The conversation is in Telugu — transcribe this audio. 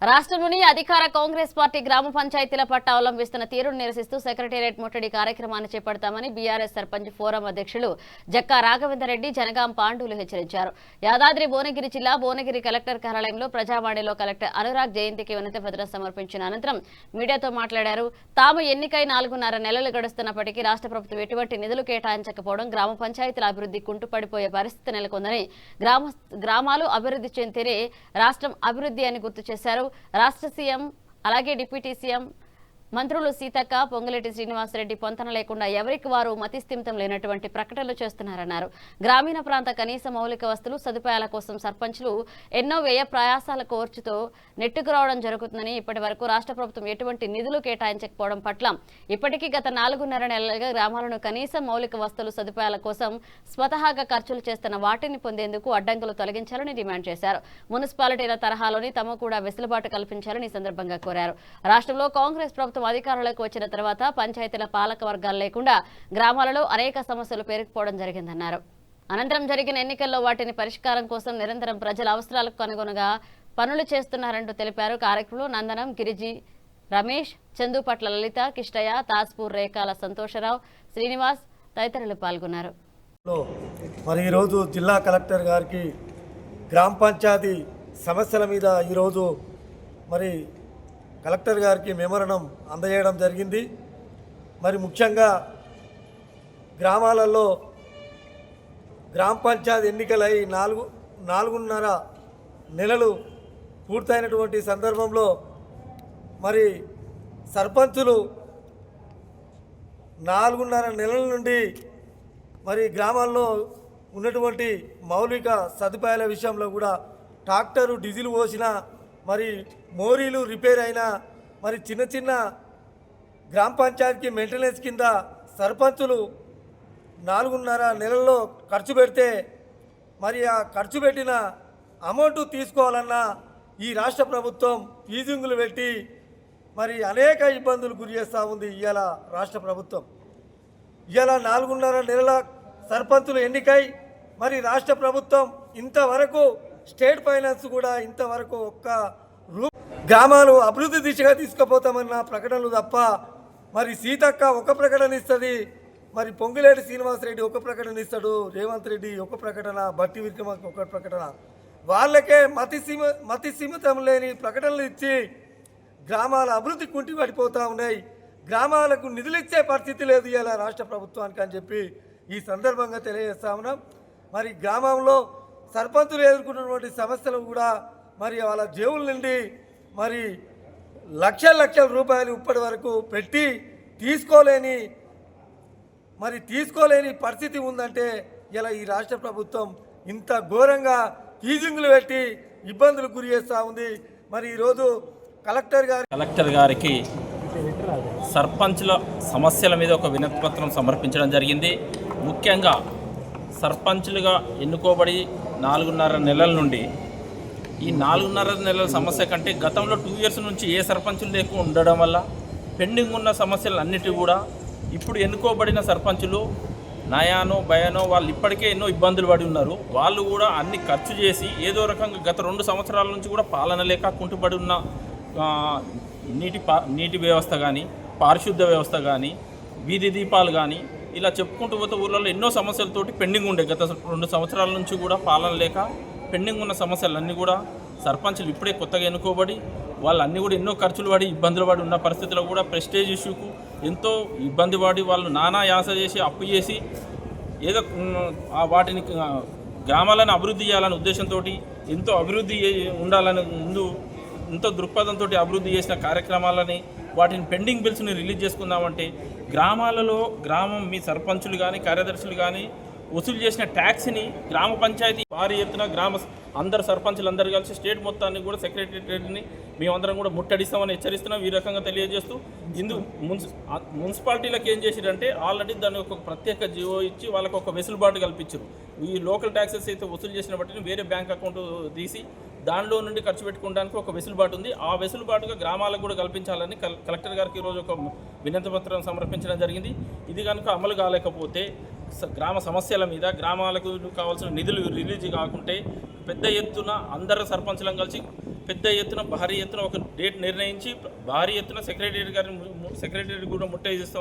రాష్ట్రంలోని అధికార కాంగ్రెస్ పార్టీ గ్రామ పంచాయతీల పట్ల అవలంబిస్తున్న తీరును నిరసిస్తూ సెక్రటేరియట్ ముట్టడి కార్యక్రమాన్ని చేపడతామని బీఆర్ఎస్ సర్పంచ్ ఫోరం అధ్యక్షులు జక్కా రాఘవేందర్రెడ్డి జనగాం పాండవులు హెచ్చరించారు. యాదాద్రి భువనగిరి జిల్లా భువనగిరి కలెక్టర్ కార్యాలయంలో ప్రజావాణిలో కలెక్టర్ అనురాగ్ జయంతికి వినతిపత్రం సమర్పించిన అనంతరం మీడియాతో మాట్లాడారు. తాము ఎన్నికై 4.5 నెలలు గడుస్తున్నప్పటికీ రాష్ట్ర ప్రభుత్వం ఎటువంటి నిధులు కేటాయించకపోవడం గ్రామ పంచాయతీల అభివృద్ధి కుంటుపడిపోయే పరిస్థితి నెలకొందని, గ్రామాలు అభివృద్ధి చెందితే రాష్ట్రం అభివృద్ధి అని గుర్తు చేశారు. రాష్ట్ర సీఎం అలాగే డిప్యూటీ సీఎం మంత్రులు సీతక్క, పొంగులేటి శ్రీనివాసరెడ్డి పొంతన లేకుండా ఎవరికి వారు మతిస్థిమితం లేనటువంటి ప్రకటనలు చేస్తున్నారన్నారు. గ్రామీణ ప్రాంత కనీస మౌలిక వస్తువులు సదుపాయాల కోసం సర్పంచ్లు ఎన్నో వ్యయ ప్రయాసాల కోర్చుతో నెట్టుకురావడం జరుగుతుందని, ఇప్పటి వరకు రాష్ట్ర ప్రభుత్వం ఎటువంటి నిధులు కేటాయించకపోవడం పట్ల ఇప్పటికీ గత 4.5 నెలలుగా గ్రామాలను కనీస మౌలిక వస్తువులు సదుపాయాల కోసం స్వతహాగా ఖర్చులు చేస్తున్న వాటిని పొందేందుకు అడ్డంకులు తొలగించాలని డిమాండ్ చేశారు. మున్సిపాలిటీల తరహాలోని తమ కూడా వెసులుబాటు కల్పించాలని ఈ సందర్భంగా కోరారు. రాష్ట్రంలో కాంగ్రెస్ ప్రభుత్వం అధికారంలోకి వచ్చిన తర్వాత పంచాయతీల పాలక వర్గాలు లేకుండా గ్రామాలలో అనేక సమస్యలు పేరుకుపోవడం జరిగిందన్నారు. అనంతరం జరిగిన ఎన్నికల్లో వాటిని పరిష్కారం కోసం నిరంతరం ప్రజల అవసరాలకు అనుగుణంగా పనులు చేస్తున్నారంటూ తెలిపారు. కార్యక్రమంలో నందనం, గిరిజి, రమేష్, చందుపట్ల లలిత, కిష్టయ్య, తాజ్పూర్ రేఖాల సంతోషరావు, శ్రీనివాస్ తదితరులు పాల్గొన్నారు. మరి ఈరోజు జిల్లా కలెక్టర్ గారికి గ్రామ పంచాయతీ సమస్యల మీద ఈరోజు మరి కలెక్టర్ గారికి మెమోరాండం అందజేయడం జరిగింది. మరి ముఖ్యంగా గ్రామాలలో గ్రామ పంచాయతీ ఎన్నికలై 4.5 నెలలు పూర్తయినటువంటి సందర్భంలో మరి సర్పంచులు 4.5 నెలల నుండి మరి గ్రామాల్లో ఉన్నటువంటి మౌలిక సదుపాయాల విషయంలో కూడా ట్రాక్టరు డీజిల్ పోసిన, మరి మోరీలు రిపేర్ అయినా, మరి చిన్న చిన్న గ్రామ పంచాయతీకి మెయింటెనెన్స్ కింద సర్పంచులు 4.5 నెలల్లో ఖర్చు పెడితే మరి ఆ ఖర్చు పెట్టిన అమౌంట్ తీసుకోవాలన్నా ఈ రాష్ట్ర ప్రభుత్వం ఫీజింగులు పెట్టి మరి అనేక ఇబ్బందులు గురి చేస్తూ ఉంది. ఇవాళ రాష్ట్ర ప్రభుత్వం ఇవాళ 4.5 నెలల సర్పంచులు ఎన్నికై మరి రాష్ట్ర ప్రభుత్వం ఇంతవరకు స్టేట్ ఫైనాన్స్ కూడా ఇంతవరకు గ్రామాలు అభివృద్ధి దిశగా తీసుకుపోతామన్న ప్రకటనలు తప్ప మరి సీతక్క ఒక ప్రకటన ఇస్తుంది, మరి పొంగులేటి శ్రీనివాసరెడ్డి ఒక ప్రకటన ఇస్తాడు, రేవంత్ రెడ్డి ఒక ప్రకటన, బట్టి విక్రమార్క ఒక ప్రకటన, వాళ్ళకే మతి సీమితం లేని ప్రకటనలు ఇచ్చి గ్రామాల అభివృద్ధి కుంటి పడిపోతూ ఉన్నాయి. గ్రామాలకు నిధులు ఇచ్చే పరిస్థితి లేదు ఇలా రాష్ట్ర ప్రభుత్వానికి అని చెప్పి ఈ సందర్భంగా తెలియజేస్తా ఉన్నాం. మరి గ్రామంలో సర్పంచులు ఎదుర్కొన్నటువంటి సమస్యలు కూడా మరి వాళ్ళ జేబుల నుండి మరి లక్షల రూపాయలు ఇప్పటి వరకు పెట్టి తీసుకోలేని పరిస్థితి ఉందంటే ఇలా ఈ రాష్ట్ర ప్రభుత్వం ఇంత ఘోరంగా ఫీజింగులు పెట్టి ఇబ్బందులు గురి చేస్తూ ఉంది. మరి ఈరోజు కలెక్టర్ గారికి సర్పంచ్ల సమస్యల మీద ఒక వినతిపత్రం సమర్పించడం జరిగింది. ముఖ్యంగా సర్పంచ్లుగా ఎన్నుకోబడి 4.5 నెలల నుండి ఈ 4.5 నెలల సమస్య కంటే గతంలో 2 ఇయర్స్ నుంచి ఏ సర్పంచులు లేకుండా ఉండడం వల్ల పెండింగ్ ఉన్న సమస్యలన్నిటి కూడా ఇప్పుడు ఎన్నుకోబడిన సర్పంచులు నయానో భయానో వాళ్ళు ఇప్పటికే ఎన్నో ఇబ్బందులు పడి ఉన్నారు. వాళ్ళు కూడా అన్ని ఖర్చు చేసి ఏదో రకంగా గత 2 సంవత్సరాల నుంచి కూడా పాలన లేక కుంటుపడి ఉన్న నీటి వ్యవస్థ కానీ, పారిశుద్ధ వ్యవస్థ కానీ, వీధి దీపాలు కానీ ఇలా చెప్పుకుంటూ పోతే ఊళ్ళలో ఎన్నో సమస్యలతోటి పెండింగ్ ఉండే. గత 2 సంవత్సరాల నుంచి కూడా పాలన లేక పెండింగ్ ఉన్న సమస్యలన్నీ కూడా సర్పంచులు ఇప్పుడే కొత్తగా ఎన్నుకోబడి వాళ్ళన్నీ కూడా ఎన్నో ఖర్చులు పడి ఇబ్బందులు పడి ఉన్న పరిస్థితుల్లో కూడా ప్రెస్టేజ్ ఇష్యూకు ఎంతో ఇబ్బంది పడి వాళ్ళు నానా యాస చేసి అప్పు చేసి ఏదో వాటిని గ్రామాలను అభివృద్ధి చేయాలనే ఉద్దేశంతో ఎంతో అభివృద్ధి ఉండాలని ముందు ఎంతో దృక్పథంతో అభివృద్ధి చేసిన కార్యక్రమాలని వాటిని పెండింగ్ బిల్స్ని రిలీజ్ చేసుకుందామంటే గ్రామం మీ సర్పంచులు కానీ కార్యదర్శులు కానీ వసూలు చేసిన ట్యాక్స్ని గ్రామ పంచాయతీ భారీ ఎత్తున అందరు సర్పంచులు అందరూ కలిసి స్టేట్ మొత్తాన్ని కూడా సెక్రటరీని మేమందరం కూడా ముట్టడిస్తామని హెచ్చరిస్తున్నాం. ఈ రకంగా తెలియజేస్తూ మున్సిపాలిటీలకు ఏం చేసిరంటే ఆల్రెడీ దాన్ని ఒక ప్రత్యేక జియో ఇచ్చి వాళ్ళకు ఒక వెసులుబాటు కల్పించారు. ఈ లోకల్ ట్యాక్సెస్ అయితే వసూలు చేసిన బట్టి వేరే బ్యాంక్ అకౌంట్ తీసి దానిలో నుండి ఖర్చు పెట్టుకోవడానికి ఒక వెసులుబాటు ఉంది. ఆ వెసులుబాటుగా గ్రామాలకు కూడా కల్పించాలని కలెక్టర్ గారికి ఈరోజు ఒక వినతి పత్రం సమర్పించడం జరిగింది. ఇది కనుక అమలు కాలేకపోతే గ్రామ సమస్యల మీద గ్రామాలకు కావాల్సిన నిధులు రిలీజ్ కాకుంటే పెద్ద ఎత్తున అందరు సర్పంచులను కలిసి పెద్ద ఎత్తున భారీ ఎత్తున ఒక డేట్ నిర్ణయించి భారీ ఎత్తున సెక్రటరీ కూడా ముట్టయిస్తామని